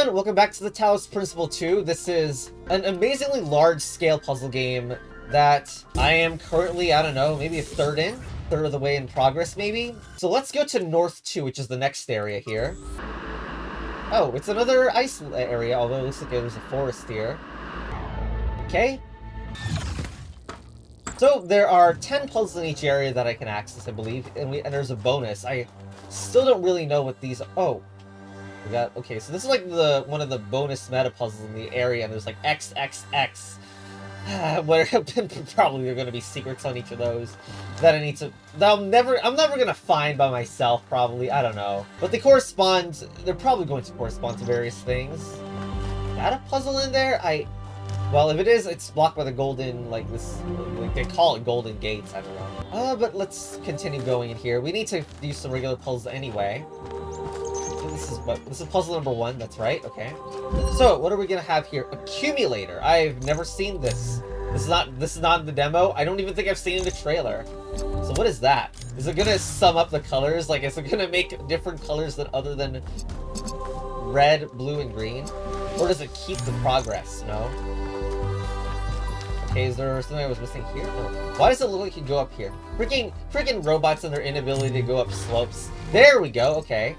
everyone, welcome back to the Talos Principle 2. This is an amazingly large-scale puzzle game that I am currently, I don't know, maybe a third of the way in progress, maybe? So let's go to North 2, which is the next area here. Oh, it's another ice area, although it looks like there's a forest here. Okay. So there are 10 puzzles in each area that I can access, I believe, and there's a bonus. I still don't really know what these are. Oh. We got, okay, so this is like one of the bonus meta puzzles in the area, and there's like XXX. Where probably there are going to be secrets on each of those that I need to, I'm never going to find by myself, probably. I don't know. But they're probably going to correspond to various things. Is that a puzzle in there? Well, if it is, it's blocked by the golden, like they call it golden gates, I don't know. But let's continue going in here. We need to do some regular puzzles anyway. This is puzzle number 1, that's right, okay. So, what are we gonna have here? Accumulator. I've never seen this. This is not in the demo. I don't even think I've seen it in the trailer. So what is that? Is it gonna sum up the colors? Like, is it gonna make different colors other than red, blue, and green? Or does it keep the progress, no? Okay, is there something I was missing here? No. Why does it look like you go up here? Freaking robots and their inability to go up slopes. There we go, okay.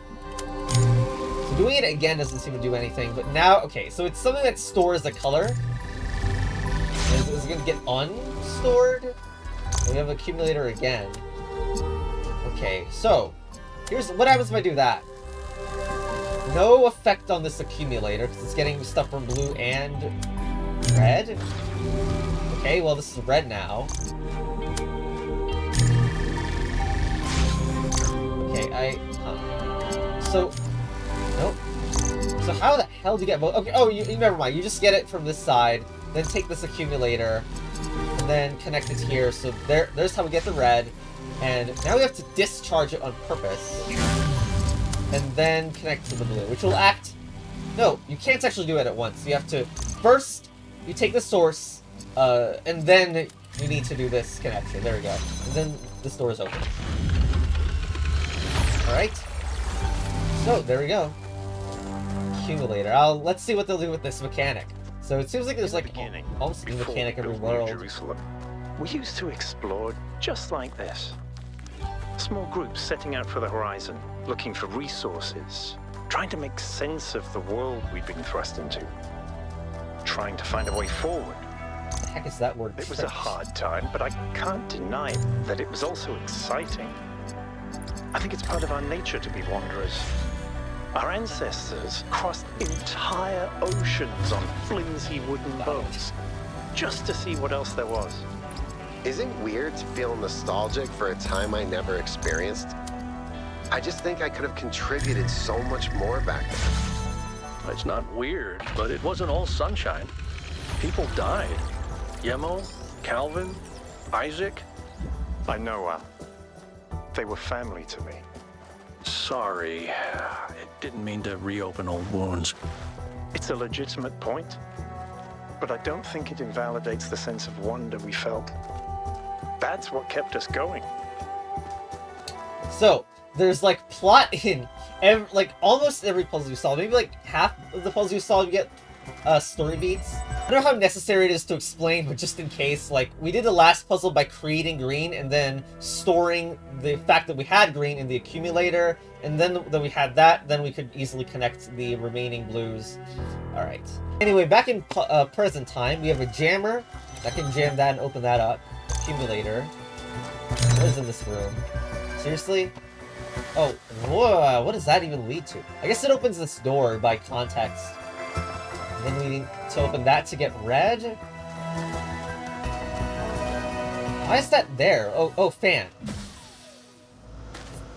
Doing it again doesn't seem to do anything, but now, okay, so it's something that stores the color. Is it going to get unstored? We have accumulator again. Okay, so, here's what happens if I do that. No effect on this accumulator, because it's getting stuff from blue and red. Okay, well, this is red now. Okay, so... Nope. So how the hell do you get both? Okay, oh, you never mind. You just get it from this side, then take this accumulator, and then connect it here. So there's how we get the red, and now we have to discharge it on purpose, and then connect to the blue, which will act... No, you can't actually do it at once. You have to... First, you take the source, and then you need to do this connection. There we go. And then this door is open. Alright. So, there we go. Accumulator. Let's see what they'll do with this mechanic. So it seems like there's like almost a mechanic every world. Jerusalem, we used to explore just like this. Small groups setting out for the horizon, looking for resources, trying to make sense of the world we've been thrust into, trying to find a way forward. What the heck is that word? It was a hard time, but I can't deny that it was also exciting. I think it's part of our nature to be wanderers. Our ancestors crossed entire oceans on flimsy wooden boats, just to see what else there was. Is it weird to feel nostalgic for a time I never experienced? I just think I could have contributed so much more back then. It's not weird, but it wasn't all sunshine. People died. Yemo, Calvin, Isaac. I know, Al. They were family to me. Sorry, it didn't mean to reopen old wounds. It's a legitimate point, but I don't think it invalidates the sense of wonder we felt. That's what kept us going. So, there's like plot in almost every puzzle you solve. Maybe like half of the puzzles you solve, you get story beats. I don't know how necessary it is to explain, but just in case, like, we did the last puzzle by creating green and then storing the fact that we had green in the accumulator, and then that we had that, then we could easily connect the remaining blues. Alright. Anyway, back in present time, we have a jammer that can jam that and open that up. Accumulator. What is in this room? Seriously? Oh, whoa, what does that even lead to? I guess it opens this door by context. And then we need to open that to get red? Why is that there? Oh, fan.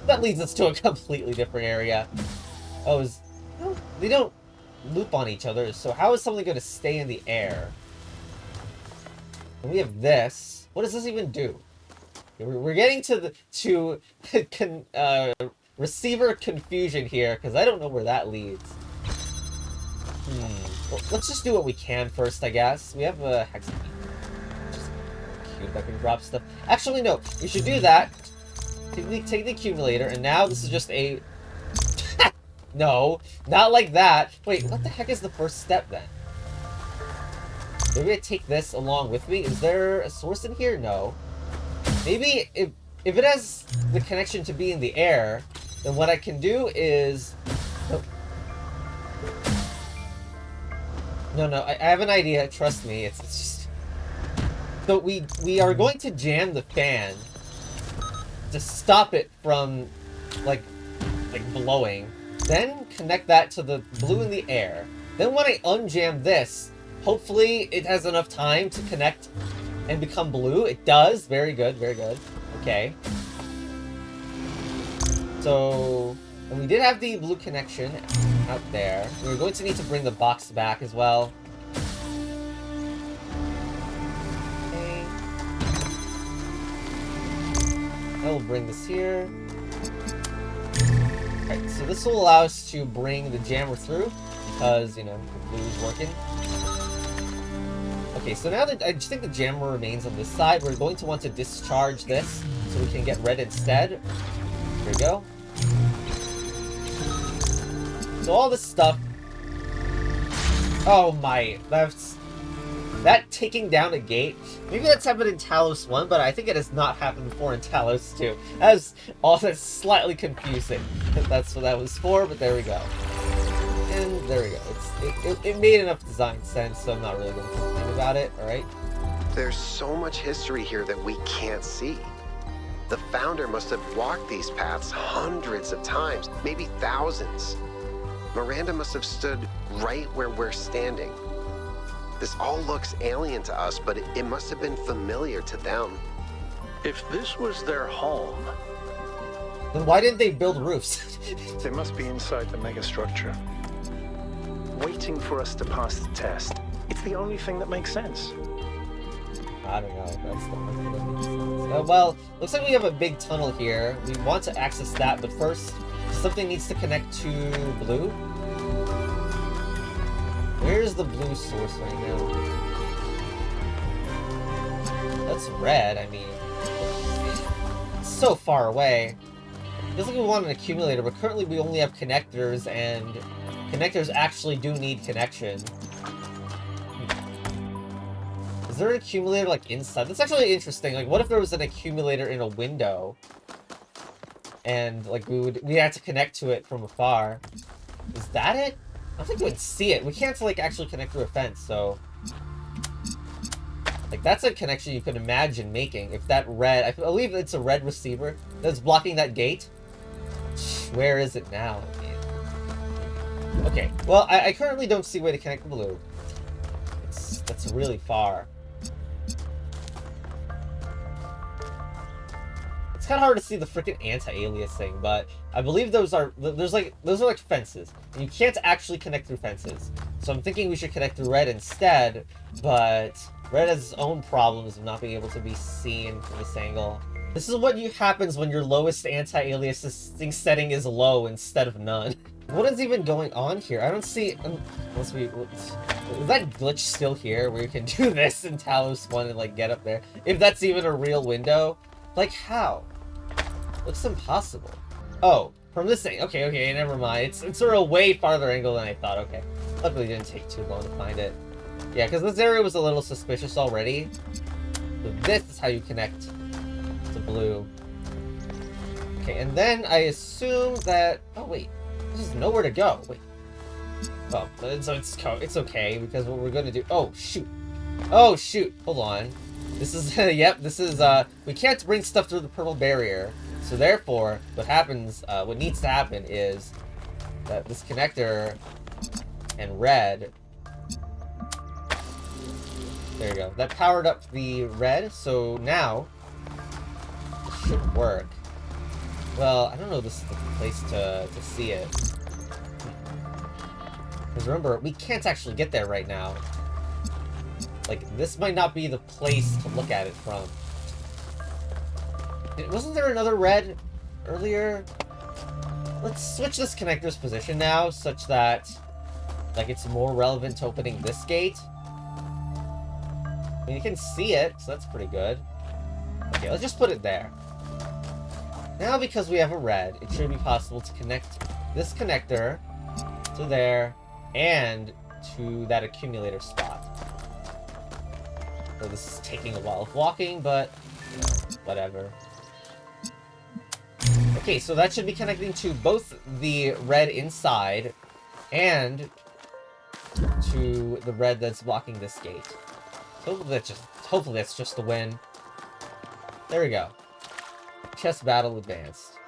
That leads us to a completely different area. Oh, they don't loop on each other, so how is something going to stay in the air? And we have this. What does this even do? We're getting to receiver confusion here, because I don't know where that leads. Well, let's just do what we can first, I guess. We have a hex cube that can drop stuff. Actually, no. We should do that. Take the accumulator, and now this is just a... No, not like that. Wait, what the heck is the first step then? Maybe I take this along with me? Is there a source in here? No. Maybe if it has the connection to be in the air, then what I can do is... Oh. No, I have an idea. Trust me. It's just... So we are going to jam the fan to stop it from, like blowing. Then connect that to the blue in the air. Then when I unjam this, hopefully it has enough time to connect and become blue. It does. Very good, very good. Okay. So, and we did have the blue connection out there. We're going to need to bring the box back as well. Okay. I will bring this here. Alright, so this will allow us to bring the jammer through, because, you know, the blue is working. Okay, so now that I just think the jammer remains on this side, we're going to want to discharge this so we can get red instead. Here we go. So all this stuff... Oh my, that taking down a gate, maybe that's happened in Talos 1, but I think it has not happened before in Talos 2. That's slightly confusing. That's what that was for, but there we go. And there we go. It made enough design sense, so I'm not really going to complain about it, alright? There's so much history here that we can't see. The founder must have walked these paths hundreds of times, maybe thousands. Miranda must have stood right where we're standing. This all looks alien to us, but it must have been familiar to them. If this was their home... Then why didn't they build roofs? They must be inside the megastructure, waiting for us to pass the test. It's the only thing that makes sense. I don't know. That's the one thing that makes sense. Well, looks like we have a big tunnel here. We want to access that, but first, something needs to connect to blue. Where's the blue source right now? That's red, I mean. It's so far away. Feels like we want an accumulator, but currently we only have connectors, and connectors actually do need connection. Is there an accumulator, like, inside? That's actually interesting. Like, what if there was an accumulator in a window? And, like, we had to connect to it from afar. Is that it? I don't think we would see it. We can't, like, actually connect through a fence, so... Like, that's a connection you could imagine making. If that red... I believe it's a red receiver that's blocking that gate. Where is it now? Okay, well, I currently don't see a way to connect the blue. That's really far. It's kind of hard to see the freaking anti-aliasing, but I believe those are like fences, and you can't actually connect through fences. So I'm thinking we should connect through red instead, but red has its own problems of not being able to be seen from this angle. This is what happens when your lowest anti-aliasing setting is low instead of none. What is even going on here? I don't see... Unless we... Is that glitch still here where you can do this in Talos 1 and, like, get up there? If that's even a real window? Like, how? Looks impossible. Oh, from this thing. Okay, never mind. It's sort of a way farther angle than I thought. Okay. Luckily, it didn't take too long to find it. Yeah, because this area was a little suspicious already. So this is how you connect to blue. Okay, and then I assume that... Oh, wait. There's nowhere to go. Wait. Oh, so it's okay, because what we're gonna do... Oh, shoot. Oh, shoot. Hold on. This is... Yep, this is... We can't bring stuff through the purple barrier. So therefore, what happens... what needs to happen is that this connector and red... There you go. That powered up the red, so now... It should work. Well, I don't know if this is the place to see it. Because remember, we can't actually get there right now. Like, this might not be the place to look at it from. Wasn't there another red earlier? Let's switch this connector's position now, such that, like, it's more relevant to opening this gate. I mean, you can see it, so that's pretty good. Okay, let's just put it there. Now, because we have a red, it should be possible to connect this connector to there and to that accumulator spot. So this is taking a while of walking, but you know, whatever. Okay, so that should be connecting to both the red inside and to the red that's blocking this gate. So hopefully that's just the win. There we go. Chess battle advanced.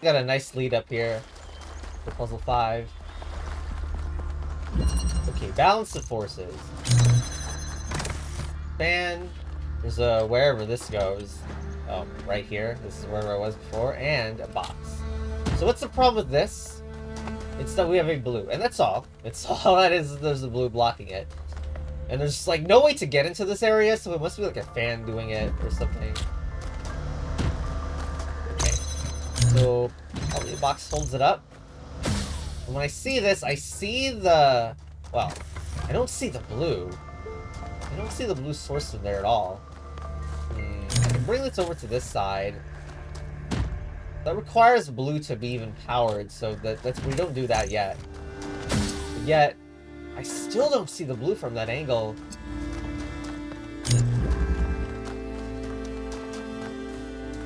Got a nice lead up here for puzzle 5. Okay, balance of forces. Fan. There's a wherever this goes. Oh, right here. This is where I was before. And a box. So what's the problem with this? It's that we have a blue. And that's all. It's all that is. There's a blue blocking it. And there's like no way to get into this area. So it must be like a fan doing it or something. Okay. So probably the box holds it up. And when I see this, I see the... Well, I don't see the blue. I don't see the blue source in there at all. I can bring this over to this side. That requires blue to be even powered, so that's we don't do that yet. But yet, I still don't see the blue from that angle.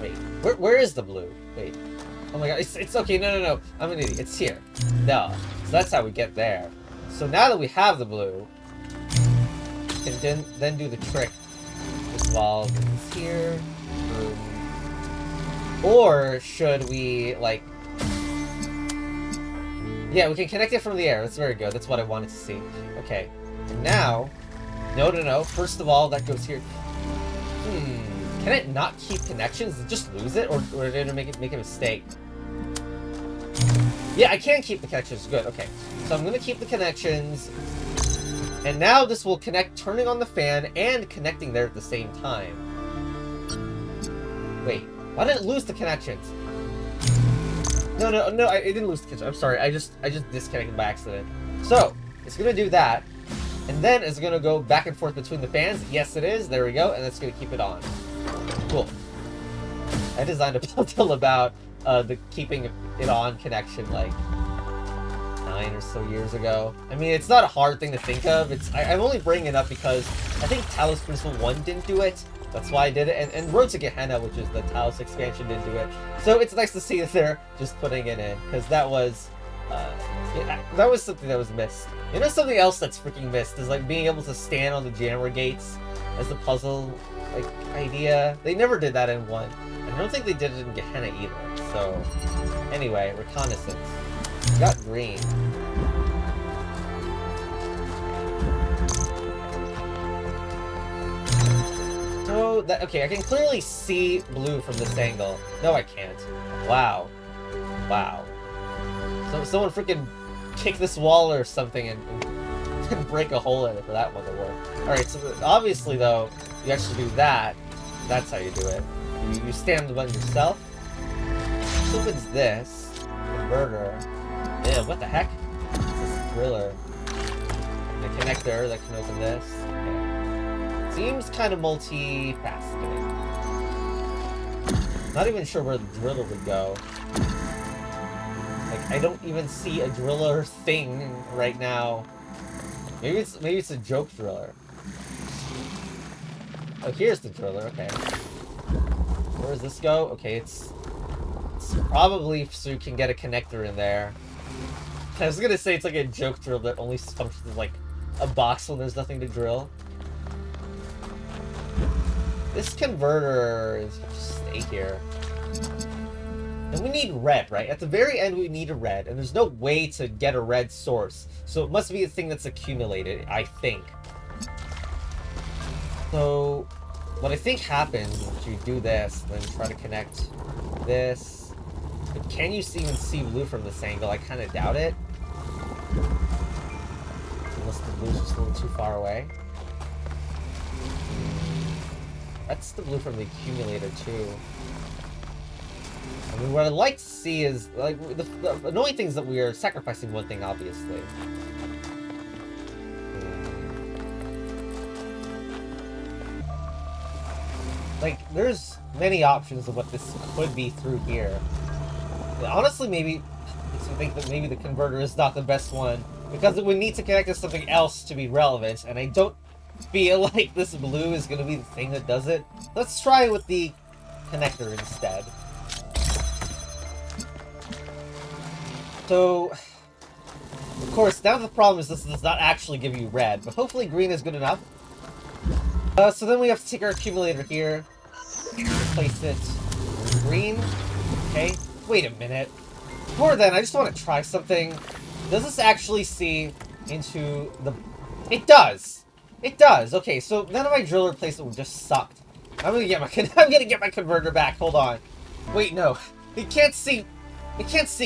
Wait, where is the blue? Wait. Oh my god, it's okay, no. I'm an idiot. It's here. No. So that's how we get there. So now that we have the blue, we can then do the trick. Well, it's here. Or should we, like... Yeah, we can connect it from the air. That's very good. That's what I wanted to see. Okay. And now... No. First of all, that goes here. Can it not keep connections? Does it just lose it? Or did it make a mistake? Yeah, I can keep the connections. Good, okay. So I'm going to keep the connections. And now this will connect, turning on the fan and connecting there at the same time. Wait, why did it lose the connections? No, I didn't lose the connections. I'm sorry, I just disconnected by accident. So, it's gonna do that, and then it's gonna go back and forth between the fans. Yes, it is. There we go, and it's gonna keep it on. Cool. I designed a puzzle about the keeping it on connection like 9 or so years ago. I mean, it's not a hard thing to think of. I'm only bringing it up because I think Talos Principle 1 didn't do it. That's why I did it. And Road to Gehenna, which is the Talos expansion, didn't do it. So it's nice to see that they're just putting it in, because that was something that was missed. You know, something else that's freaking missed is like being able to stand on the jammer gates as the puzzle like idea. They never did that in 1. I don't think they did it in Gehenna either. So anyway, reconnaissance. Got green. So that okay, I can clearly see blue from this angle. No, I can't. Wow. So someone freaking kick this wall or something and break a hole in it for that one to work. Alright, so obviously though, you actually do that. That's how you do it. You stand the button yourself. So opens this converter. Yeah, what the heck? This is driller. And a connector that can open this. Okay. Seems kind of multifaceted. Not even sure where the driller would go. Like, I don't even see a driller thing right now. Maybe it's a joke driller. Oh, here's the driller. Okay. Where does this go? Okay, it's probably so you can get a connector in there. I was gonna say it's like a joke drill that only functions as like a box when there's nothing to drill. This converter is just stay here. And we need red, right? At the very end we need a red, and there's no way to get a red source. So it must be a thing that's accumulated, I think. So what I think happens is you do this, then try to connect this. But can you even see blue from this angle? I kind of doubt it. Unless the blue's just a little too far away. That's the blue from the accumulator too. I mean, what I'd like to see is, like, the annoying thing is that we are sacrificing one thing, obviously. Like, there's many options of what this could be through here. Honestly, maybe makes me think that maybe the converter is not the best one, because it would need to connect to something else to be relevant, and I don't feel like this blue is going to be the thing that does it. Let's try with the connector instead. So, of course, now the problem is this does not actually give you red, but hopefully green is good enough. So then we have to take our accumulator here, replace it with green. Okay, wait a minute. Before then, I just want to try something. Does this actually see into the... It does! It does! Okay, so none of my drill replacement just sucked. I'm gonna get my converter back, hold on. Wait, no. It can't see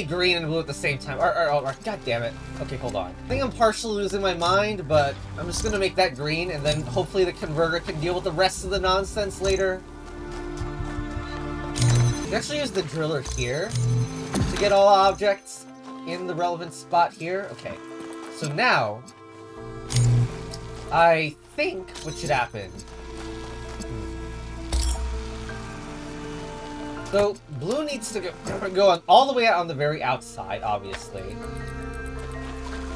green and blue at the same time. God damn it. Okay, hold on. I think I'm partially losing my mind, but I'm just gonna make that green, and then hopefully the converter can deal with the rest of the nonsense later. You can actually use the driller here to get all objects in the relevant spot here. Okay, so now I think what should happen. So blue needs to go on all the way out on the very outside, obviously.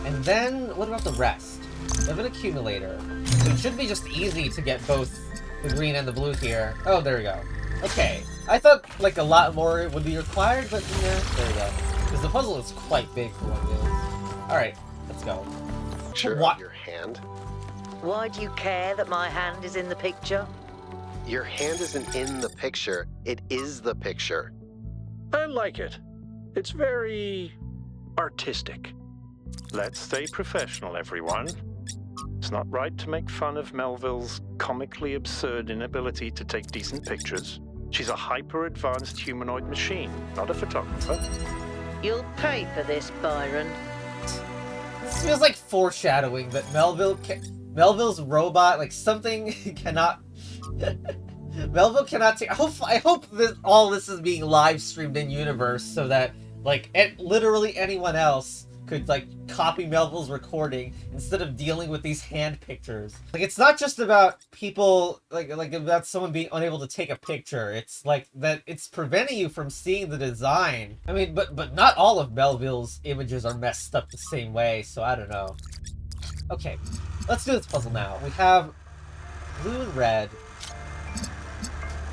And then what about the rest? We have an accumulator, so it should be just easy to get both the green and the blue here. Oh, there we go. Okay, I thought like a lot more would be required, but yeah, there we go. Because the puzzle is quite big for what it is. Alright, let's go. Picture of your hand. Why do you care that my hand is in the picture? Your hand isn't in the picture, it is the picture. I like it. It's very artistic. Let's stay professional, everyone. It's not right to make fun of Melville's comically absurd inability to take decent pictures. She's a hyper-advanced humanoid machine, not a photographer. You'll pay for this, Byron. This feels like foreshadowing that Melville's robot, like something cannot... Melville cannot take... I hope that all this is being live streamed in universe so that, like, literally anyone else could, like, copy Melville's recording instead of dealing with these hand pictures. Like, it's not just about people, like about someone being unable to take a picture. It's like that it's preventing you from seeing the design. I mean, but not all of Melville's images are messed up the same way, so I don't know. Okay, let's do this puzzle now. We have blue and red.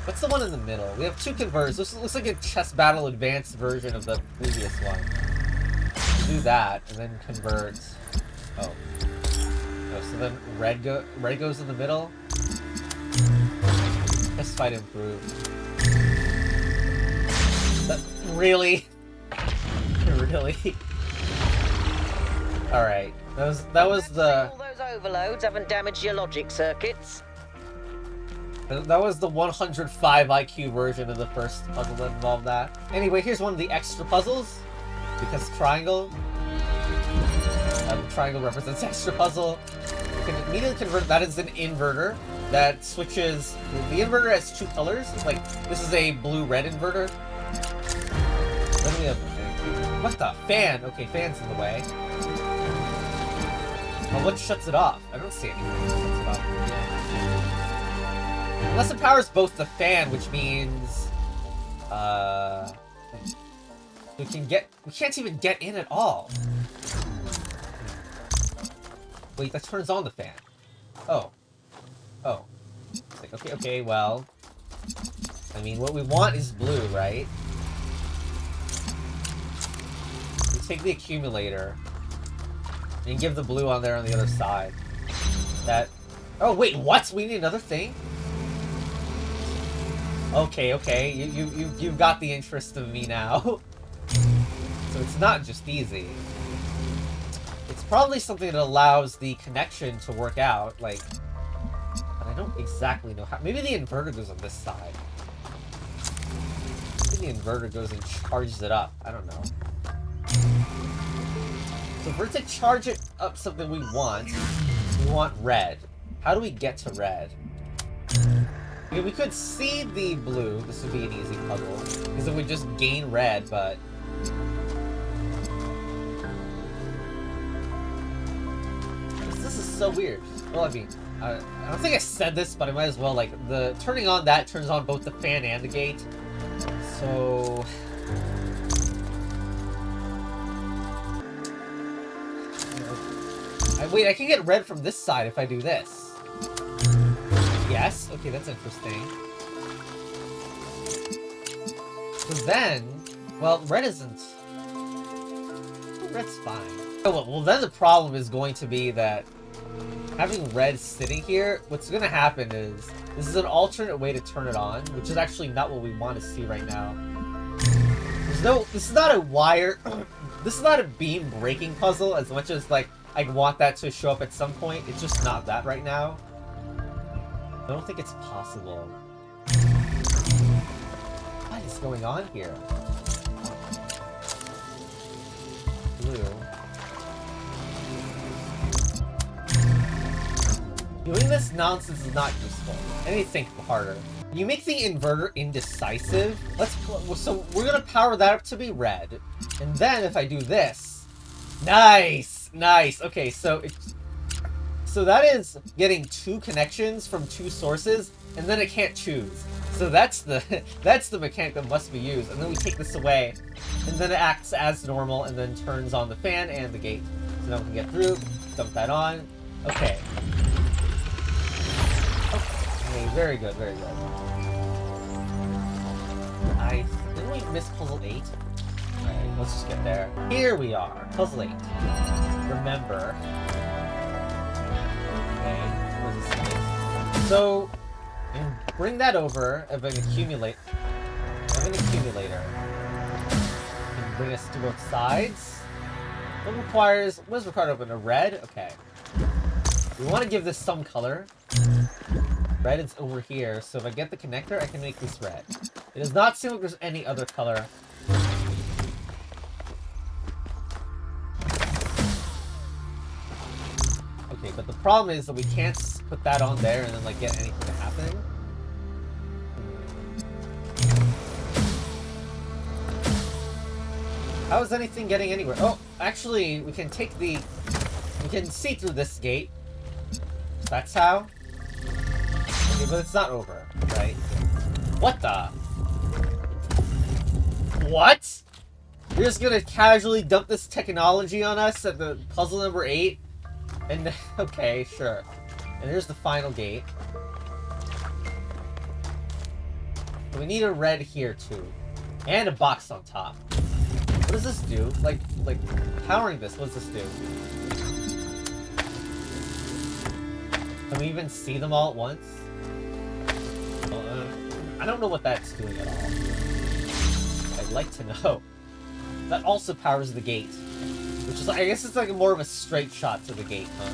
What's the one in the middle? We have two converters. This looks like a chess battle advanced version of the previous one. Do that, and then convert. Oh. Oh, so then red goes in the middle. Chess fight improved. Really? Really? Alright. That was the... All those overloads haven't damaged your logic circuits. That was the 105 IQ version of the first puzzle that involved that. Anyway, here's one of the extra puzzles. Because triangle. Triangle represents extra puzzle. You can immediately convert that as an inverter. That switches... The inverter has two colors. It's like, this is a blue-red inverter. Then we have... What the? Fan! Okay, fan's in the way. Oh, what shuts it off? I don't see anything that shuts it off. Unless it powers both the fan, which means... We can't even get in at all. Wait, that turns on the fan. Oh. Oh. It's like, okay, well... I mean, what we want is blue, right? We take the accumulator and give the blue on there on the other side. That... Oh, wait, what? We need another thing? Okay, you've got the interest of me now. So it's not just easy. It's probably something that allows the connection to work out, like... But I don't exactly know how... Maybe the inverter goes on this side. Maybe the inverter goes and charges it up. I don't know. So for it to charge it up something we want red. How do we get to red? Okay, we could see the blue. This would be an easy puzzle. Because it would just gain red, but... This is so weird. Well, I mean, I don't think I said this, but I might as well. Like, the turning on that turns on both the fan and the gate. So... wait, I can get red from this side if I do this. Yes? Okay, that's interesting. So then... Well, red isn't... Red's fine. Oh, well, then the problem is going to be that having red sitting here, what's going to happen is this is an alternate way to turn it on, which is actually not what we want to see right now. This is not a wire... this is not a beam breaking puzzle as much as, like, I want that to show up at some point. It's just not that right now. I don't think it's possible. What is going on here? Blue. Doing this nonsense is not useful. I need to think harder. You make the inverter indecisive. So we're gonna power that up to be red. And then if I do this... Nice! Nice. Okay, so that is getting 2 connections from 2 sources, and then it can't choose. So that's the mechanic that must be used. And then we take this away, and then it acts as normal, and then turns on the fan and the gate. So now we can get through. Dump that on. Okay. Okay, very good, very good. Didn't we miss puzzle 8? Alright, let's just get there. Here we are, puzzle 8. Remember. Okay, what does this mean? So, and bring that over of an accumulator. And bring us to both sides. What is required of it? A red? Okay. We want to give this some color. Red is over here, so if I get the connector, I can make this red. It does not seem like there's any other color. Okay, but the problem is that we can't put that on there and then, like, get anything to happen. How is anything getting anywhere? Oh, actually, we can take the... We can see through this gate. That's how. Okay, but it's not over, right? What the? What? You're just gonna casually dump this technology on us at the puzzle number 8? And, okay, sure. And here's the final gate. We need a red here, too. And a box on top. What does this do? Like, powering this, what does this do? Can we even see them all at once? I don't know what that's doing at all. I'd like to know. That also powers the gate. Which is, I guess it's like more of a straight shot to the gate, huh?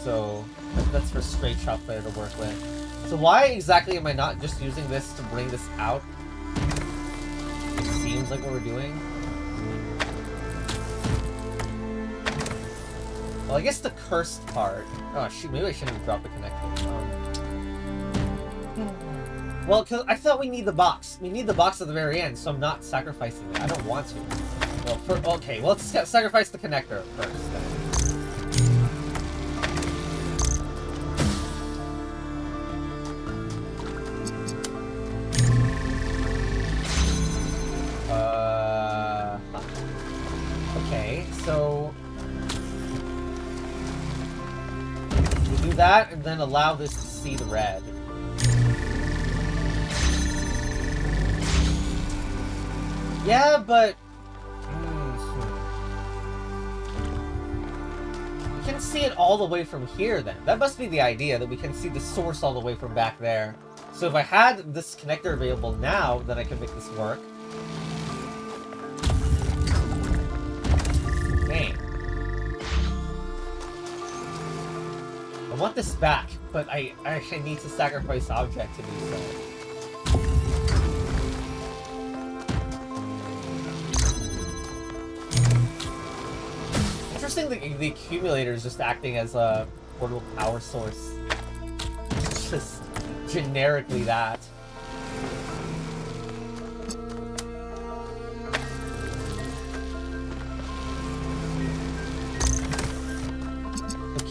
So that's for straight shot player to work with. So why exactly am I not just using this to bring this out? It seems like what we're doing. Well, I guess the cursed part... Oh, shoot, maybe I shouldn't have dropped the connector. Well, because I thought we need the box. We need the box at the very end, so I'm not sacrificing it. I don't want to. Well, okay, well, let's sacrifice the connector first, then. Okay, so... we do that, and then allow this to see the red. Yeah, but... we can see it all the way from here, then. That must be the idea, that we can see the source all the way from back there. So if I had this connector available now, then I can make this work. Dang. I want this back, but I need to sacrifice object to do so. Interesting, the accumulator is just acting as a portable power source. It's just generically that.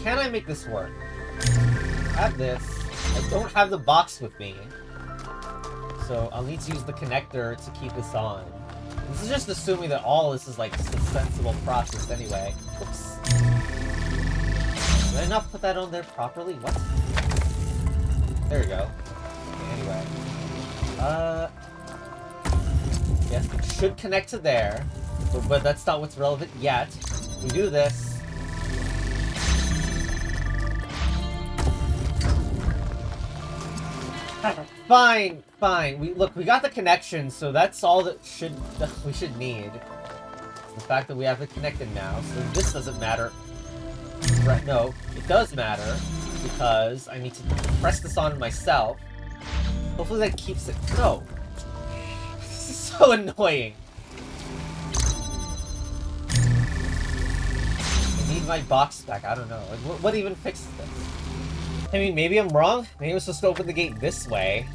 can I make this work? I have this. I don't have the box with me. So I'll need to use the connector to keep this on. This is just assuming that all this is like a sensible process anyway. Oops. Did I not put that on there properly? What? There we go. Okay, anyway. Yes, it should connect to there. But that's not what's relevant yet. We do this. Fine, fine. We got the connection, so that's all that we should need. It's the fact that we have it connected now, so this doesn't matter. Right? No, it does matter because I need to press this on myself. Hopefully that keeps it. No, this is so annoying. I need my box back. I don't know. Like, what even fixes this? I mean, maybe I'm wrong. Maybe I'm supposed to open the gate this way.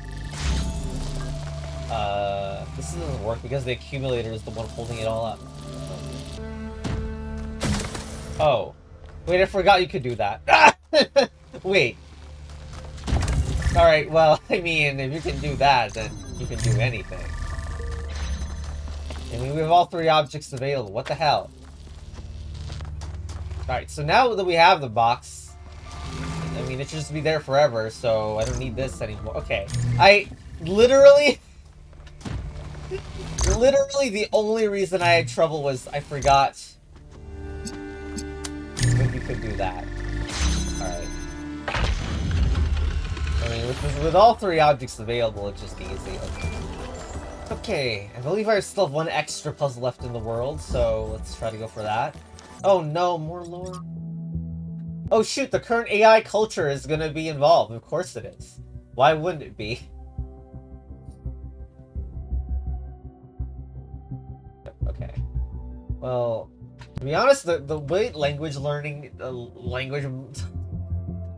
This doesn't work because the accumulator is the one holding it all up. Oh. Wait, I forgot you could do that. Wait. Alright, well, I mean, if you can do that, then you can do anything. I mean, we have all three objects available. What the hell? Alright, so now that we have the box, I mean, it should just be there forever, so I don't need this anymore. Okay. I literally the only reason I had trouble was I forgot that you could do that. Alright. I mean, with all three objects available, it's just easy. Okay, I believe I still have one extra puzzle left in the world, so let's try to go for that. Oh no, more lore. Oh shoot, the current AI culture is gonna be involved. Of course it is. Why wouldn't it be? Okay. Well, to be honest, the way language learning,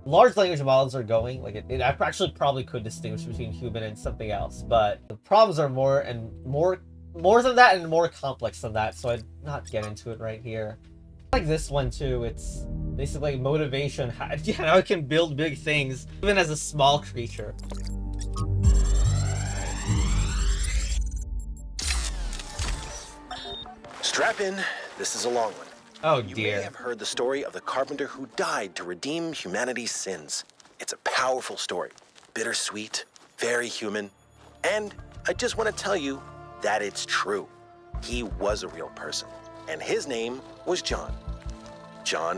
large language models are going, like I actually probably could distinguish between human and something else, but the problems are more than that and more complex than that, so I'd not get into it right here. Like this one too, it's basically like motivation, how it can build big things, even as a small creature. Strap in, this is a long one. Oh You may dear. have heard the story of the carpenter who died to redeem humanity's sins. It's a powerful story, bittersweet, very human, and I just want to tell you that it's true. He was a real person, and his name was John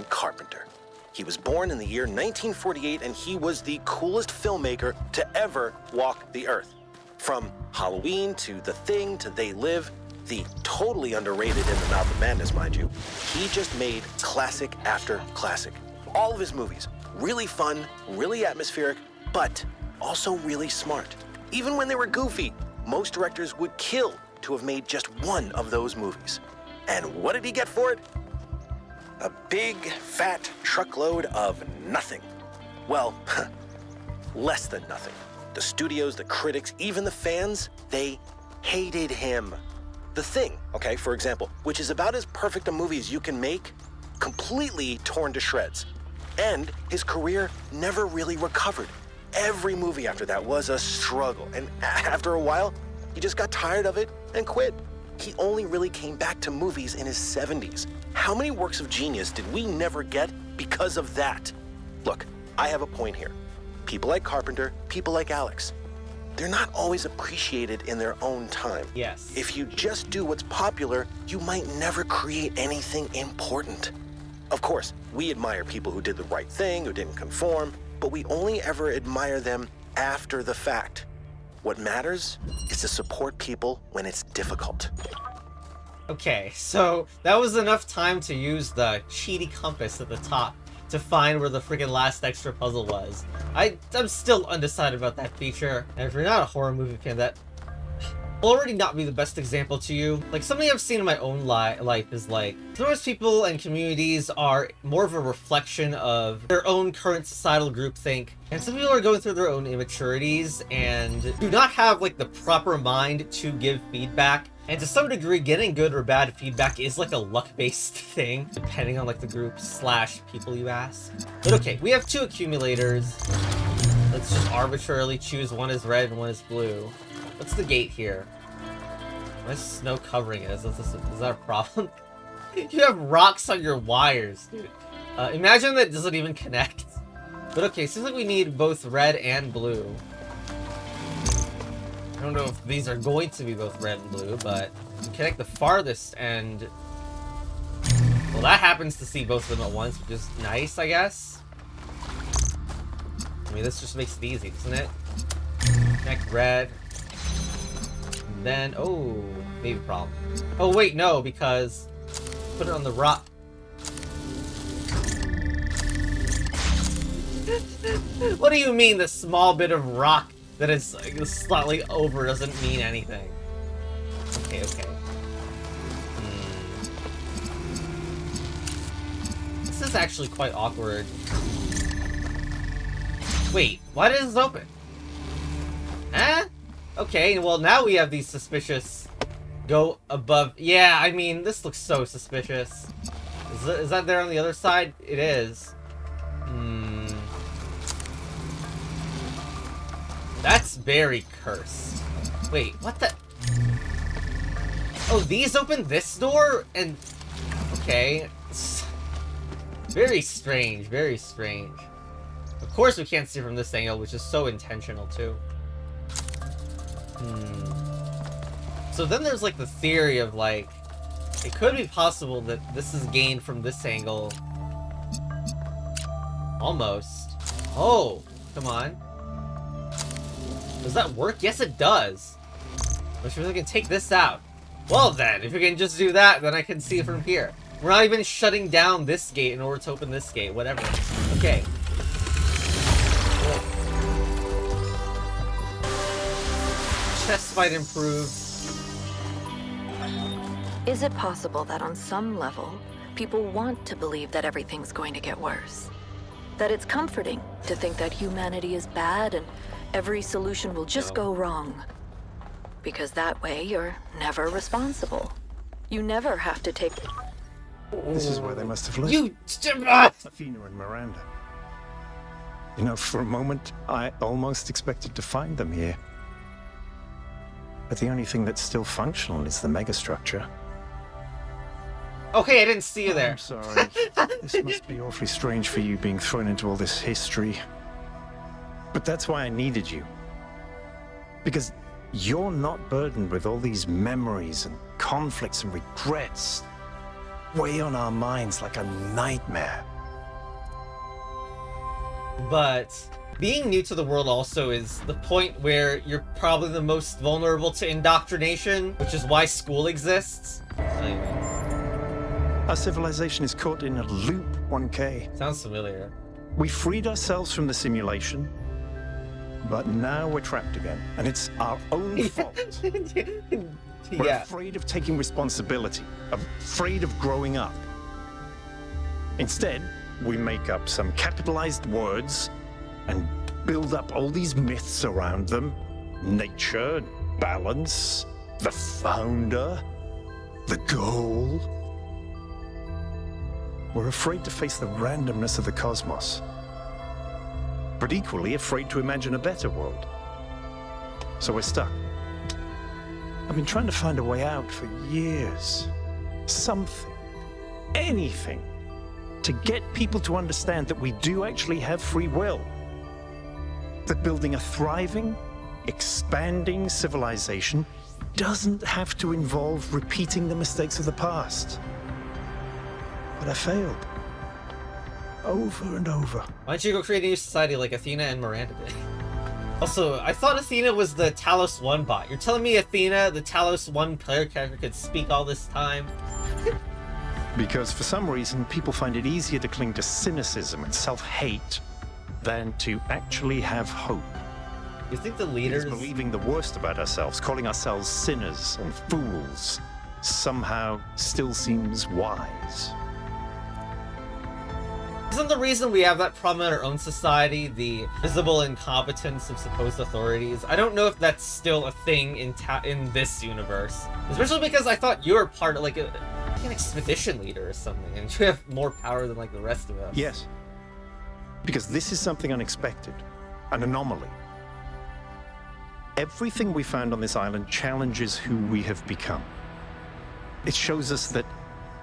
Carpenter. He was born in the year 1948, and he was the coolest filmmaker to ever walk the earth. From Halloween to The Thing to They Live, the totally underrated In the Mouth of Madness, mind you, he just made classic after classic. All of his movies, really fun, really atmospheric, but also really smart. Even when they were goofy, most directors would kill to have made just one of those movies. And what did he get for it? A big, fat truckload of nothing. Well, less than nothing. The studios, the critics, even the fans, they hated him. The Thing, okay, for example, which is about as perfect a movie as you can make, completely torn to shreds. And his career never really recovered. Every movie after that was a struggle, and after a while, he just got tired of it and quit. He only really came back to movies in his 70s. How many works of genius did we never get because of that? Look, I have a point here. People like Carpenter, people like Alex, they're not always appreciated in their own time. Yes. If you just do what's popular, you might never create anything important. Of course, we admire people who did the right thing, who didn't conform, but we only ever admire them after the fact. What matters is to support people when it's difficult. Okay, so that was enough time to use the cheaty compass at the top to find where the freaking last extra puzzle was. I'm still undecided about that feature, and if you're not a horror movie fan, that already not be the best example to you. Like, something I've seen in my own life is like, sometimes people and communities are more of a reflection of their own current societal groupthink, and some people are going through their own immaturities and do not have like the proper mind to give feedback. And to some degree, getting good or bad feedback is like a luck-based thing, depending on like the group / people you ask. But okay, we have 2 accumulators. Let's just arbitrarily choose one is red and one is blue. What's the gate here? Why is snow covering it? Is that a problem? You have rocks on your wires, dude. Imagine that doesn't even connect. But okay, seems like we need both red and blue. I don't know if these are going to be both red and blue, but we can connect the farthest and... Well, that happens to see both of them at once, which is nice, I guess. I mean, this just makes it easy, doesn't it? Connect red. And then, oh, maybe problem. Oh, wait, no, because... Put it on the rock. What do you mean the small bit of rock that is like, slightly over doesn't mean anything? Okay. This is actually quite awkward. Wait, why does this open? Huh? Okay, well now we have these suspicious go above. Yeah, I mean, this looks so suspicious. Is that there on the other side? It is. That's very cursed. Wait, what the? Oh, these open this door? And... Okay. Very strange, very strange. Of course we can't see from this angle, which is so intentional, too. So then there's, like, the theory of, like... It could be possible that this is gained from this angle. Almost. Oh, come on. Does that work? Yes, it does. Which means I can take this out. Well then, if we can just do that, then I can see it from here. We're not even shutting down this gate in order to open this gate, whatever. Okay. Chest fight improved. Is it possible that on some level, people want to believe that everything's going to get worse? That it's comforting to think that humanity is bad and every solution will just go wrong? Because that way, you're never responsible. You never have to take... This is where they must have lived. You... Athena and Miranda. You know, for a moment, I almost expected to find them here. But the only thing that's still functional is the megastructure. Okay, I didn't see you there. I'm sorry. This must be awfully strange for you being thrown into all this history. But that's why I needed you. Because you're not burdened with all these memories and conflicts and regrets. Weigh on our minds like a nightmare. But being new to the world also is the point where you're probably the most vulnerable to indoctrination, which is why school exists. Our civilization is caught in a loop, 1K. Sounds familiar. We freed ourselves from the simulation, but now we're trapped again, and it's our own fault. We're afraid of taking responsibility, afraid of growing up. Instead, we make up some capitalized words and build up all these myths around them. Nature, balance, the founder, the goal. We're afraid to face the randomness of the cosmos, but equally afraid to imagine a better world. So we're stuck. I've been trying to find a way out for years. Something, anything, to get people to understand that we do actually have free will. That building a thriving, expanding civilization doesn't have to involve repeating the mistakes of the past. But I failed. Over and over. Why don't you go create a new society like Athena and Miranda did? Also, I thought Athena was the Talos 1 bot. You're telling me Athena, the Talos 1 player character, could speak all this time? Because for some reason, people find it easier to cling to cynicism and self-hate than to actually have hope. You think the Because leaders... believing the worst about ourselves, calling ourselves sinners and fools, somehow still seems wise. Isn't the reason we have that problem in our own society the visible incompetence of supposed authorities? I don't know if that's still a thing in this universe. Especially because I thought you were part of, like, an expedition leader or something, and you have more power than, like, the rest of us. Yes. Because this is something unexpected, an anomaly. Everything we found on this island challenges who we have become. It shows us that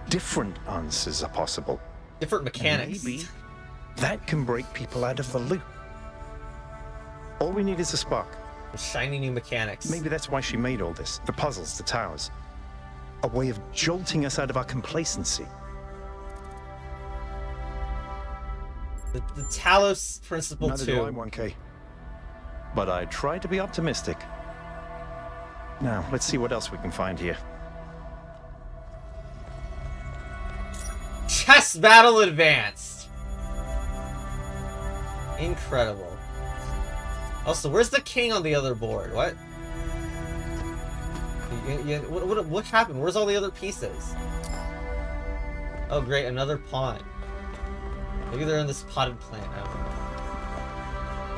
different answers are possible. Different mechanics. Maybe that can break people out of the loop. All we need is a spark. Shiny new mechanics. Maybe that's why she made all this. The puzzles, the towers. A way of jolting us out of our complacency. The Talos principle Neither too. do I, 1K. But I try to be optimistic. Now, let's see what else we can find here. Chess battle advanced. Incredible. Also, where's the king on the other board? What? What happened? Where's all the other pieces? Oh great, another pawn. Maybe they're in this potted plant. I don't know.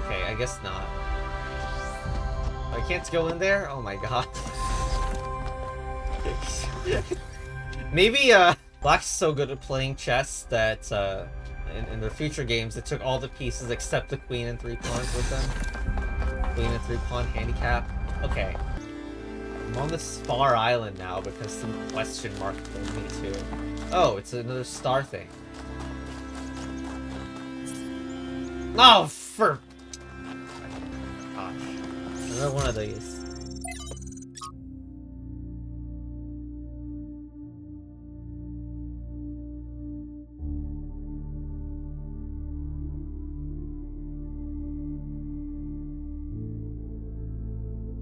Okay, I guess not. I can't go in there? Oh my god. Maybe Black's so good at playing chess that in their future games it took all the pieces except the queen and 3 pawns with them. Queen and 3 pawn handicap. Okay. I'm on this far island now because some question mark told me to. Oh, it's another star thing. Oh, for... Gosh. Another one of these.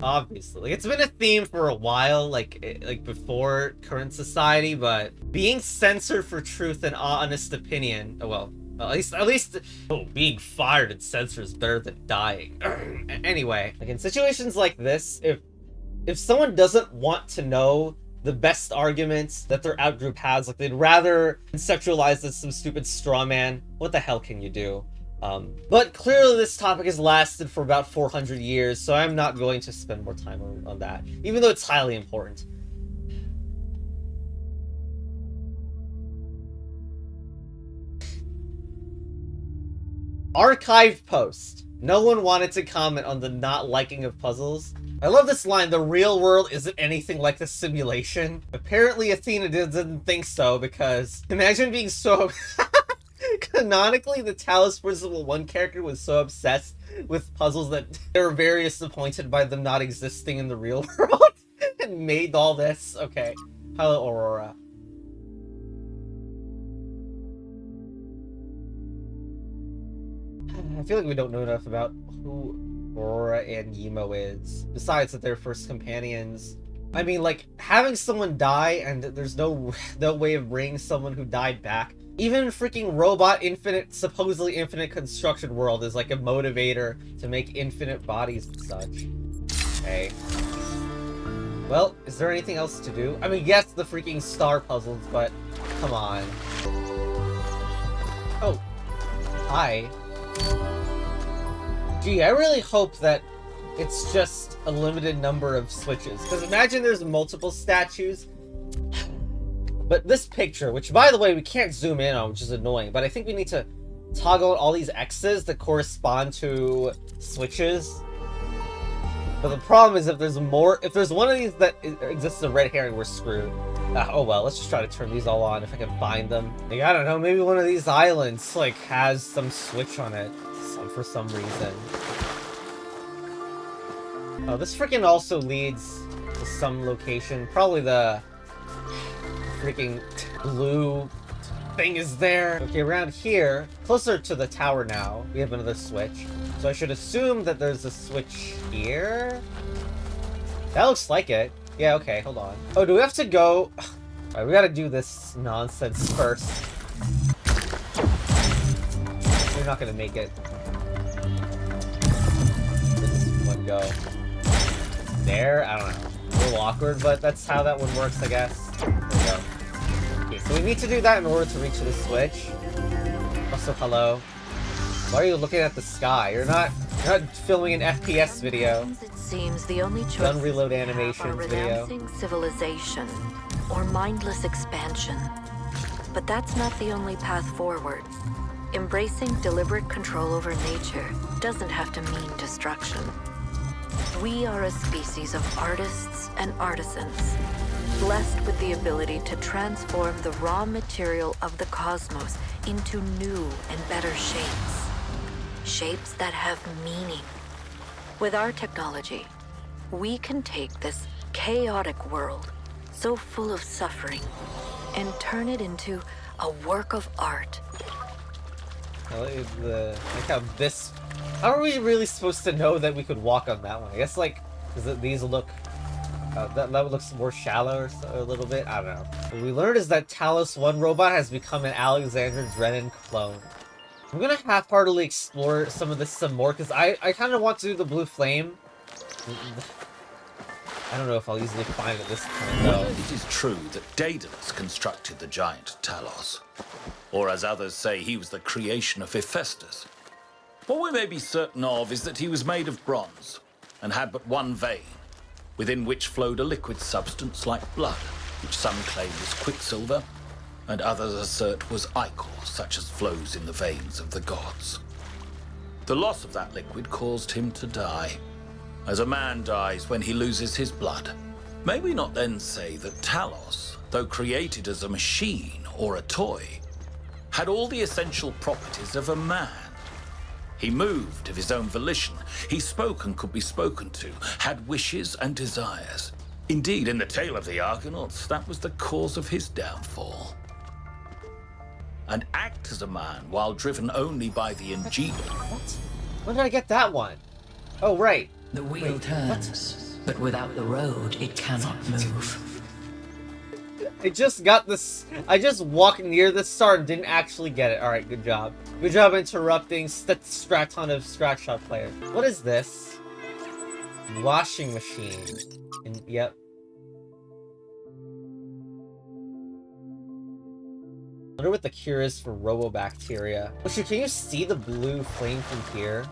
Obviously, like, it's been a theme for a while, like before current society, but being censored for truth and honest opinion, well, at least, oh, being fired and censored is better than dying. Anyway, like in situations like this, if someone doesn't want to know the best arguments that their outgroup has, like they'd rather conceptualize as some stupid straw man, what the hell can you do? But clearly this topic has lasted for about 400 years, so I'm not going to spend more time on that, even though it's highly important. Archived post. No one wanted to comment on the not liking of puzzles. I love this line, the real world isn't anything like the simulation. Apparently Athena didn't think so, because imagine being so... Canonically, the Talos Principle 1 character was so obsessed with puzzles that they were very disappointed by them not existing in the real world and made all this. Okay. Hello, Aurora. I feel like we don't know enough about who Aurora and Yimo is, besides that they're first companions. I mean, like, having someone die and there's no way of bringing someone who died back. Even freaking robot supposedly infinite construction world is like a motivator to make infinite bodies and such. Okay. Well, is there anything else to do? I mean, yes, the freaking star puzzles, but come on. Oh. Hi. Gee, I really hope that it's just a limited number of switches. Because imagine there's multiple statues. But this picture, which by the way, we can't zoom in on, which is annoying, but I think we need to toggle all these X's that correspond to switches. But the problem is if there's one of these that exists as a red herring, we're screwed. Oh well, let's just try to turn these all on if I can find them. Like, I don't know, maybe one of these islands, like, has some switch on it for some reason. Oh, this freaking also leads to some location. Probably the freaking blue thing is there. Okay, around here, closer to the tower now, we have another switch. So I should assume that there's a switch here? That looks like it. Yeah, okay, hold on. Oh, do we have to go? Alright, we gotta do this nonsense first. We're not gonna make it. This is one go? There? I don't know. A little awkward, but that's how that one works, I guess. There we go. Okay, so we need to do that in order to reach the switch. Also, hello. Why are you looking at the sky? You're not filming an FPS video. It seems the only choice Gun reload we have animations are video. renouncing civilization or mindless expansion. But that's not the only path forward. Embracing deliberate control over nature doesn't have to mean destruction. We are a species of artists and artisans, blessed with the ability to transform the raw material of the cosmos into new and better shapes. Shapes that have meaning. With our technology, we can take this chaotic world, so full of suffering, and turn it into a work of art. How are we really supposed to know that we could walk on that one? I guess, like, these look... that looks more shallow or so, a little bit? I don't know. What we learned is that Talos 1 robot has become an Alexander Drennan clone. I'm gonna half-heartedly explore some of this some more, because I kind of want to do the blue flame. I don't know if I'll easily find it this time, though. Whether it is true that Daedalus constructed the giant Talos, or as others say, he was the creation of Hephaestus, what we may be certain of is that he was made of bronze, and had but one vein, within which flowed a liquid substance like blood, which some claim was quicksilver, and others assert was ichor, such as flows in the veins of the gods. The loss of that liquid caused him to die, as a man dies when he loses his blood. May we not then say that Talos, though created as a machine or a toy, had all the essential properties of a man? He moved of his own volition, he spoke and could be spoken to, had wishes and desires. Indeed, in the tale of the Argonauts, that was the cause of his downfall. And act as a man while driven only by the ingenious. What? When did I get that one? Oh, right. The wheel turns, but without the road, it cannot move. I just got this. I just walked near this star and didn't actually get it. Alright, good job. Good job interrupting Straton of Stratshot players. What is this? Washing machine. Yep. I wonder what the cure is for robobacteria. Actually, can you see the blue flame from here?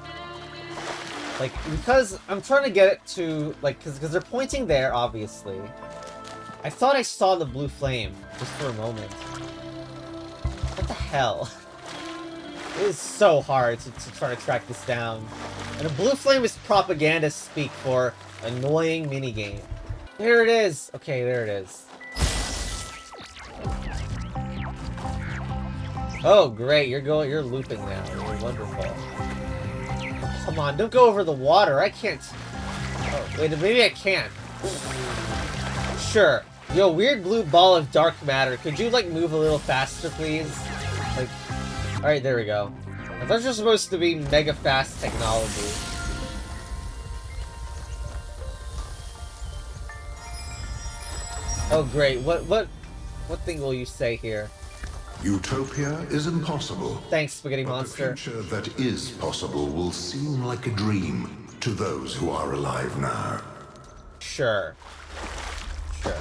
Like, because I'm trying to get it to, like, because they're pointing there, obviously. I thought I saw the blue flame, just for a moment. What the hell? It is so hard to try to track this down. And a blue flame is propaganda speak for annoying minigame. There it is! Okay, there it is. Oh, great, you're looping now. You're wonderful. Come on, don't go over the water. I can't. Oh, wait, maybe I can. Sure. Yo, weird blue ball of dark matter. Could you, like, move a little faster, please? Like, alright, there we go. I thought you were supposed to be mega fast technology. Oh, great. What thing will you say here? Utopia is impossible. Thanks, Spaghetti But Monster. the future that is possible will seem like a dream to those who are alive now. Sure. Sure.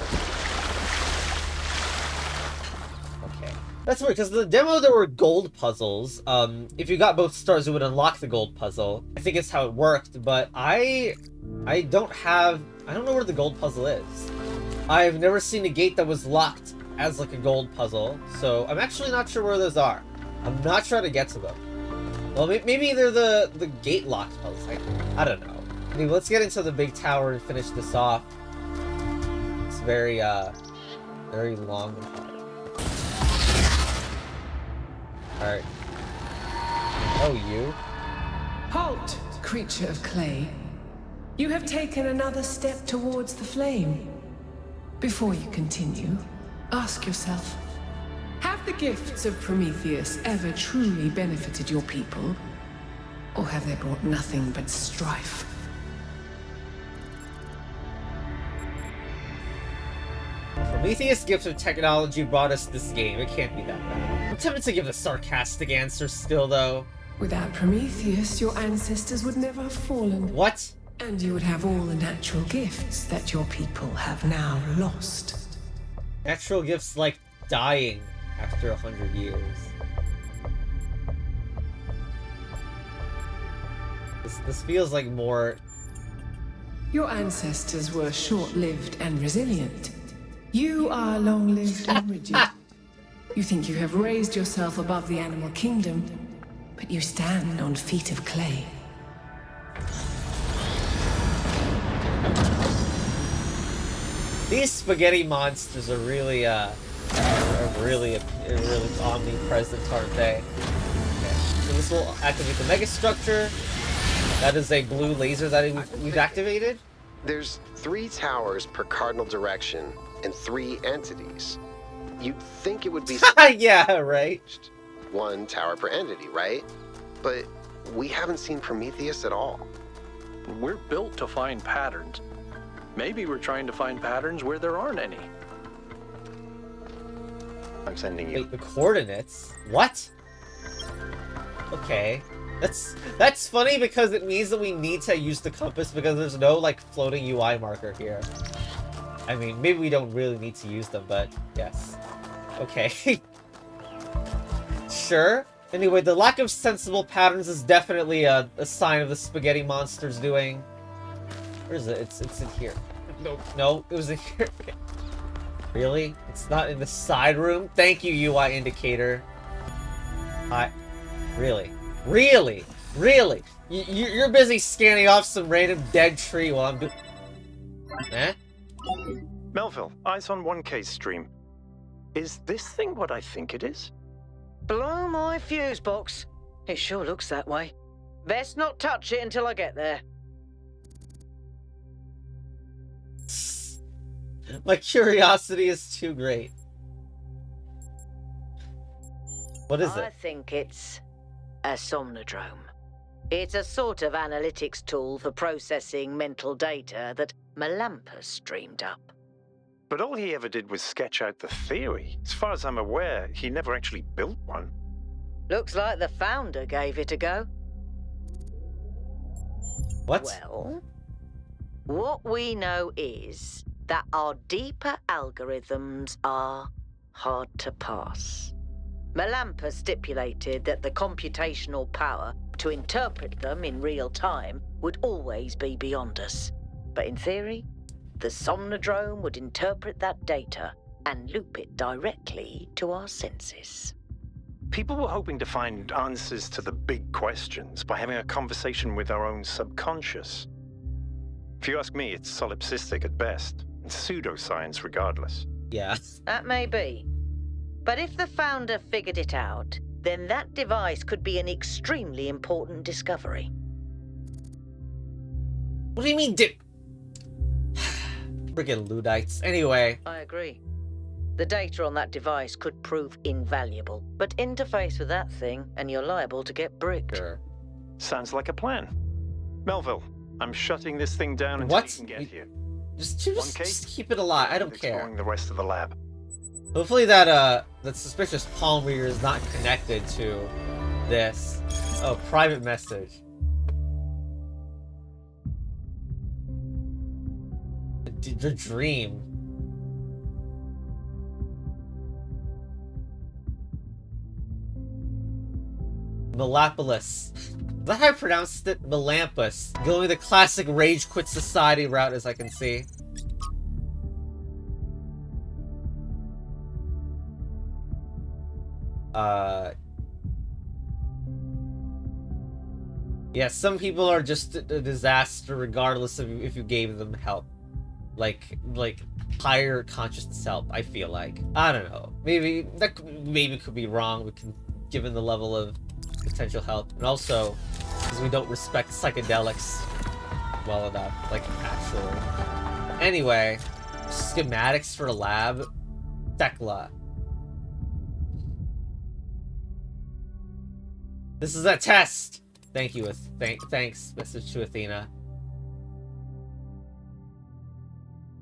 Okay. That's weird, because the demo there were gold puzzles. If you got both stars, it would unlock the gold puzzle. I think it's how it worked, but I don't know where the gold puzzle is. I've never seen a gate that was locked as like a gold puzzle, so I'm actually not sure where those are. I'm not sure how to get to them. Well, maybe they're the gate locked puzzles. I don't know. Anyway, let's get into the big tower and finish this off. It's very long and hard. Alright. Oh, you? Halt, creature of clay. You have taken another step towards the flame. Before you continue, ask yourself, have the gifts of Prometheus ever truly benefited your people? Or have they brought nothing but strife? Prometheus' gift of technology brought us this game. It can't be that bad. I'm tempted to give a sarcastic answer still, though. Without Prometheus, your ancestors would never have fallen. What? And you would have all the natural gifts that your people have now lost. Natural gifts like dying after 100 years. This feels like more... Your ancestors were short-lived and resilient. You are long-lived and rigid. You think you have raised yourself above the animal kingdom, but you stand on feet of clay. These spaghetti monsters are really, really omnipresent, aren't they? Okay. So this will activate the megastructure. That is a blue laser that we've activated. There's 3 towers per cardinal direction and 3 entities. You'd think it would be... Yeah, right. 1 tower per entity, right? But we haven't seen Prometheus at all. We're built to find patterns. Maybe we're trying to find patterns where there aren't any. I'm sending you. Wait, the coordinates? What? Okay. That's funny because it means that we need to use the compass because there's no, like, floating UI marker here. I mean, maybe we don't really need to use them, but yes. Okay. Sure. Anyway, the lack of sensible patterns is definitely a sign of the spaghetti monster's doing. Where is it? It's in here. Nope. No, it was in here. Okay. Really? It's not in the side room? Thank you, UI indicator. Really? Really? Really? You're busy scanning off some random dead tree while I'm doing... Eh? Melville, eyes on 1K stream. Is this thing what I think it is? Blow my fuse box. It sure looks that way. Best not touch it until I get there. My curiosity is too great. What is I it? think it's a somnodrome. It's a sort of analytics tool for processing mental data that Melampus dreamed up. But all he ever did was sketch out the theory. As far as I'm aware, he never actually built one. Looks like the founder gave it a go. What? Well, what we know is that our deeper algorithms are hard to pass. Melampus stipulated that the computational power to interpret them in real time would always be beyond us. But in theory, the somnodrome would interpret that data and loop it directly to our senses. People were hoping to find answers to the big questions by having a conversation with our own subconscious. If you ask me, it's solipsistic at best, and pseudoscience regardless. Yeah. That may be. But if the founder figured it out, then that device could be an extremely important discovery. What do you mean, Friggin' Luddites. Anyway. I agree. The data on that device could prove invaluable, but interface with that thing and you're liable to get bricked. Sure. Sounds like a plan. Melville, I'm shutting this thing down until you can get here. Just keep it alive. I don't care. Exploring the rest of the lab. Hopefully that suspicious palm reader is not connected to this. Oh, private message. The dream. Melampus. Is that how I pronounced it? Melampus. Going the classic rage quit society route, as I can see. Yeah, some people are just a disaster regardless of if you gave them help. Like higher consciousness help, I feel like. I don't know. Maybe could be wrong, given the level of potential help. And also, because we don't respect psychedelics well enough, like, actually. Anyway, schematics for a lab. Tekla. This is a test! Thank you, thanks, message to Athena.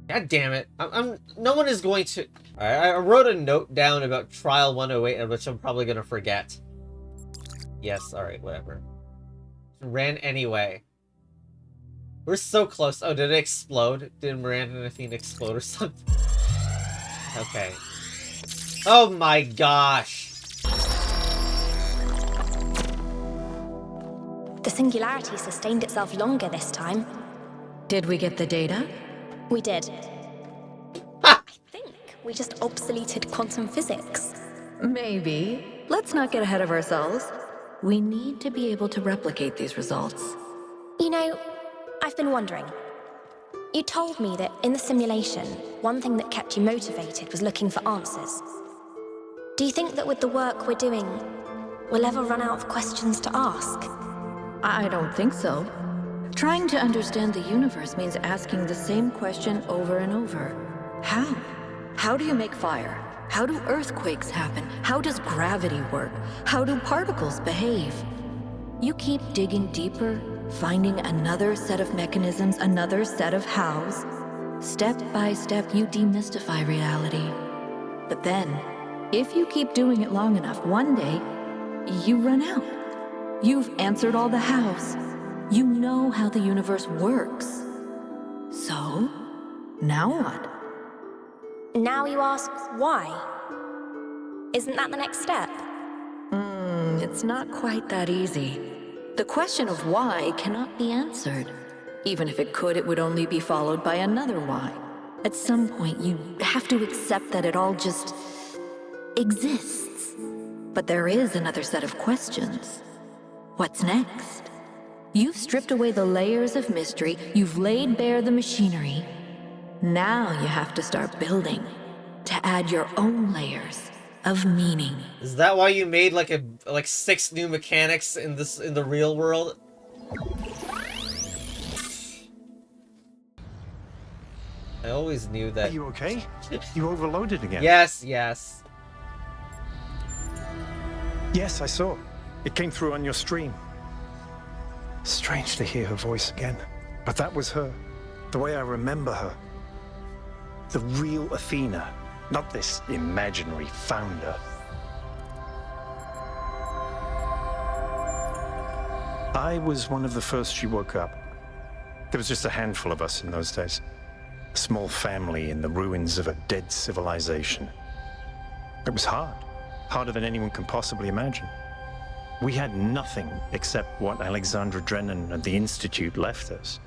God damn it. No one is going to... Alright, I wrote a note down about Trial 108, which I'm probably gonna forget. Yes, alright, whatever. Ran anyway. We're so close. Oh, did it explode? Did Miranda and Athena explode or something? Okay. Oh my gosh. The singularity sustained itself longer this time. Did we get the data? We did. I think we just obsoleted quantum physics. Maybe. Let's not get ahead of ourselves. We need to be able to replicate these results. You know, I've been wondering. You told me that in the simulation, one thing that kept you motivated was looking for answers. Do you think that with the work we're doing, we'll ever run out of questions to ask? I don't think so. Trying to understand the universe means asking the same question over and over. How? How do you make fire? How do earthquakes happen? How does gravity work? How do particles behave? You keep digging deeper, finding another set of mechanisms, another set of hows. Step by step, you demystify reality. But then, if you keep doing it long enough, one day, you run out. You've answered all the hows. You know how the universe works. So, now what? Now you ask why? Isn't that the next step? It's not quite that easy. The question of why cannot be answered. Even if it could, it would only be followed by another why. At some point, you have to accept that it all just exists. But there is another set of questions. What's next? You've stripped away the layers of mystery, you've laid bare the machinery. Now you have to start building, to add your own layers of meaning. Is that why you made like 6 new mechanics in the real world? I always knew that. Are you okay? You overloaded again? Yes, yes. Yes, I saw. It came through on your stream. Strange to hear her voice again. But that was her. The way I remember her. The real Athena. Not this imaginary founder. I was one of the first she woke up. There was just a handful of us in those days. A small family in the ruins of a dead civilization. It was hard. Harder than anyone can possibly imagine. We had nothing except what Alexandra Drennan and the Institute left us.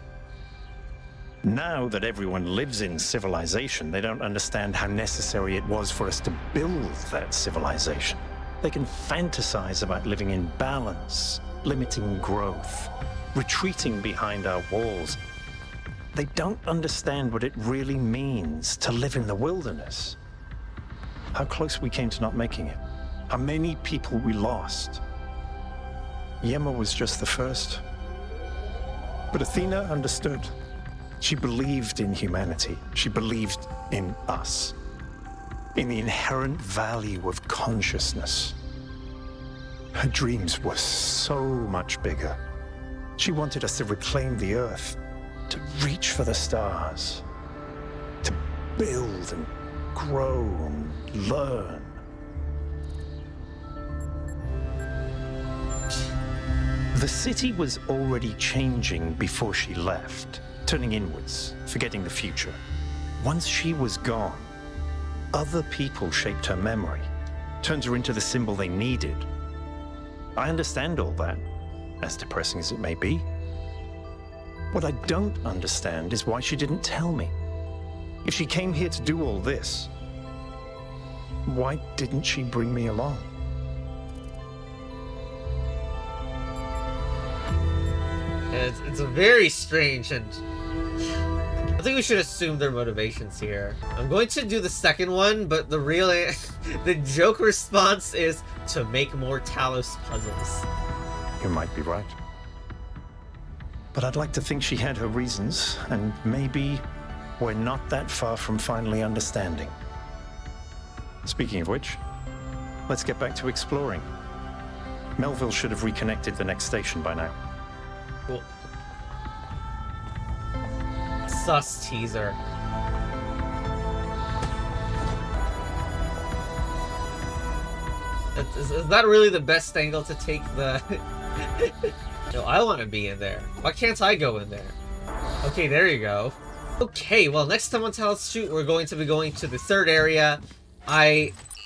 Now that everyone lives in civilization, they don't understand how necessary it was for us to build that civilization. They can fantasize about living in balance, limiting growth, retreating behind our walls. They don't understand what it really means to live in the wilderness. How close we came to not making it. How many people we lost. Yema was just the first. But Athena understood. She believed in humanity. She believed in us. In the inherent value of consciousness. Her dreams were so much bigger. She wanted us to reclaim the Earth, to reach for the stars, to build and grow and learn. The city was already changing before she left, turning inwards, forgetting the future. Once she was gone, other people shaped her memory, turned her into the symbol they needed. I understand all that, as depressing as it may be. What I don't understand is why she didn't tell me. If she came here to do all this, why didn't she bring me along? It's a very strange, and I think we should assume their motivations here. I'm going to do the second one, but the real the joke response is to make more Talos puzzles. You might be right. But I'd like to think she had her reasons, and maybe we're not that far from finally understanding. Speaking of which, let's get back to exploring. Melville should have reconnected the next station by now. Cool. Sus teaser. Is that really the best angle to take the... No, I want to be in there. Why can't I go in there? Okay, there you go. Okay, well, next time on Talos Shoot, we're going to be going to the third area.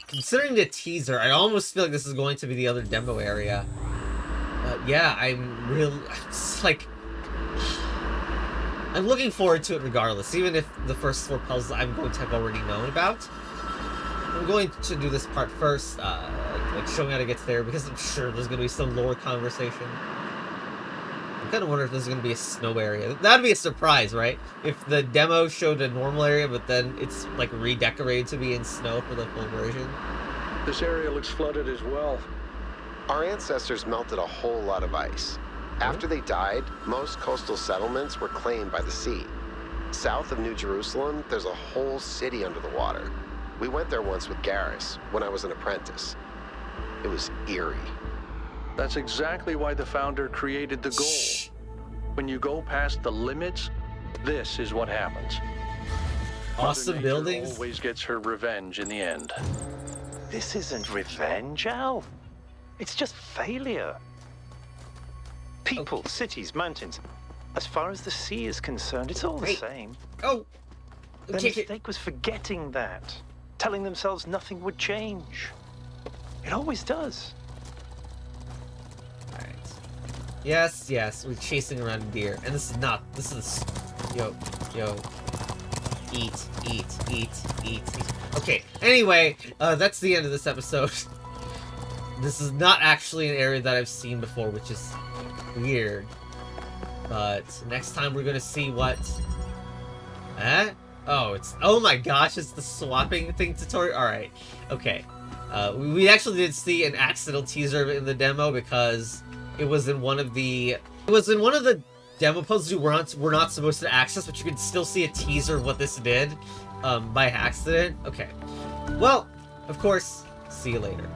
Considering the teaser, I almost feel like this is going to be the other demo area. Yeah, it's like, I'm looking forward to it regardless, even if the first 4 puzzles I'm going to have already known about. I'm going to do this part first, like showing how to get there, because I'm sure there's going to be some lore conversation. I'm kind of wondering if there's going to be a snow area. That'd be a surprise, right? If the demo showed a normal area, but then it's like redecorated to be in snow for the full version. This area looks flooded as well. Our ancestors melted a whole lot of ice. After they died, most coastal settlements were claimed by the sea. South of New Jerusalem, there's a whole city under the water. We went there once with Garrus, when I was an apprentice. It was eerie. That's exactly why the Founder created the goal. When you go past the limits, this is what happens. Awesome Mother Nature buildings. always gets her revenge in the end. This isn't revenge, Al. It's just failure. People, cities, mountains. As far as the sea is concerned, it's all the same. Oh! Their mistake was forgetting that. Telling themselves nothing would change. It always does. Alright. Yes, yes, we're chasing around a deer. And this is... Yo. Eat. Okay, anyway, that's the end of this episode. This is not actually an area that I've seen before, which is weird. But next time we're gonna see what... Oh my gosh, it's the swapping thing tutorial? Alright, okay. We actually did see an accidental teaser in the demo because it was in one of the... demo puzzles we're not supposed to access, but you can still see a teaser of what this did by accident. Okay. Well, of course, see you later.